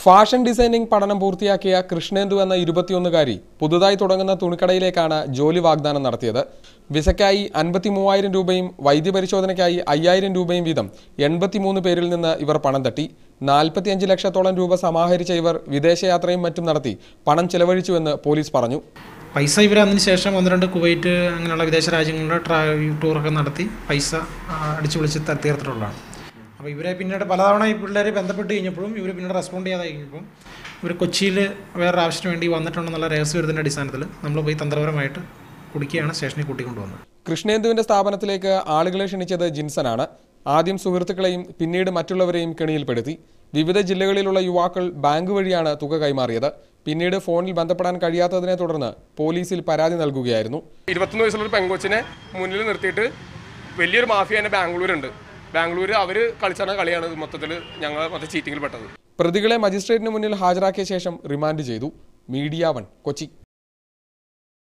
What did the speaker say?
Fashion designing പഠനം പൂർത്തിയാക്കിയ കൃഷ്ണേന്ദു എന്ന 21-കാരി പുതുതായി തുടങ്ങുന്ന തുണിക്കടയിലേക്കാണ് ജോലി വാഗ്ദാനം നടത്തിയത്. വിസയ്ക്കായി 53,000 രൂപയും വൈദ്യപരിശോധനയ്ക്കായി 5,000 രൂപയും വീതം 83 പേരിൽ നിന്ന് ഇവർ പണം തട്ടി. 45 ലക്ഷത്തോളം രൂപ സമാഹരിച്ച ഇവർ വിദേശയാത്രയും മറ്റും നടത്തി പണം ചെലവഴിച്ചുവെന്ന് പോലീസ് പറഞ്ഞു. പൈസ ഇവർ അതിനുശേഷം 1-2 കുവൈറ്റ് അങ്ങനെയുള്ള വിദേശ രാജ്യങ്ങളുടെ ടൂറൊക്കെ നടത്തി പൈസ അടിച്ചു വിളിച്ച് തീർത്തിട്ടുള്ളതാണ്. അപ്പോൾ ഇവരെ പിന്നീട് പലതവണ ഈ പിള്ളേർ ബന്ധപ്പെട്ട് കഴിഞ്ഞപ്പോഴും ഇവർ പിന്നീട് റെസ്പോണ്ട് ചെയ്യാതെ കഴിഞ്ഞപ്പം ഇവർ കൊച്ചിയിൽ വേറൊരു ആവശ്യത്തിന് വേണ്ടി വന്നിട്ടുണ്ടെന്നുള്ള രഹസ്യവിരുദ്ധൻ്റെ അടിസ്ഥാനത്തിൽ നമ്മൾ പോയി തന്ത്രപരമായിട്ട് കുടിക്കുകയാണ് സ്റ്റേഷനിൽ കൂട്ടിക്കൊണ്ടുവന്നത്. കൃഷ്ണേന്ദുവിൻ്റെ സ്ഥാപനത്തിലേക്ക് ആളുകളെ ക്ഷണിച്ചത് ജിൻസനാണ്. ആദ്യം സുഹൃത്തുക്കളെയും പിന്നീട് മറ്റുള്ളവരെയും കെണിയിൽപ്പെടുത്തി. വിവിധ ജില്ലകളിലുള്ള യുവാക്കൾ ബാങ്ക് വഴിയാണ് തുക കൈമാറിയത്. പിന്നീട് ഫോണിൽ ബന്ധപ്പെടാൻ കഴിയാത്തതിനെ തുടർന്ന് പോലീസിൽ പരാതി നൽകുകയായിരുന്നു. 21 വയസ്സുള്ള ഒരു പെങ്കൊച്ചിനെ മുന്നിൽ നിർത്തിയിട്ട് വലിയൊരു മാഫിയ തന്നെ ബാംഗ്ലൂർ അവർ കളിച്ചാണ് കളിയാണ് മൊത്തത്തിൽ ഞങ്ങൾ ചീറ്റിങ്ങിൽ പെട്ടത്. പ്രതികളെ മജിസ്ട്രേറ്റിന് മുന്നിൽ ഹാജരാക്കിയ ശേഷം റിമാൻഡ് ചെയ്തു. മീഡിയ 1 കൊച്ചി.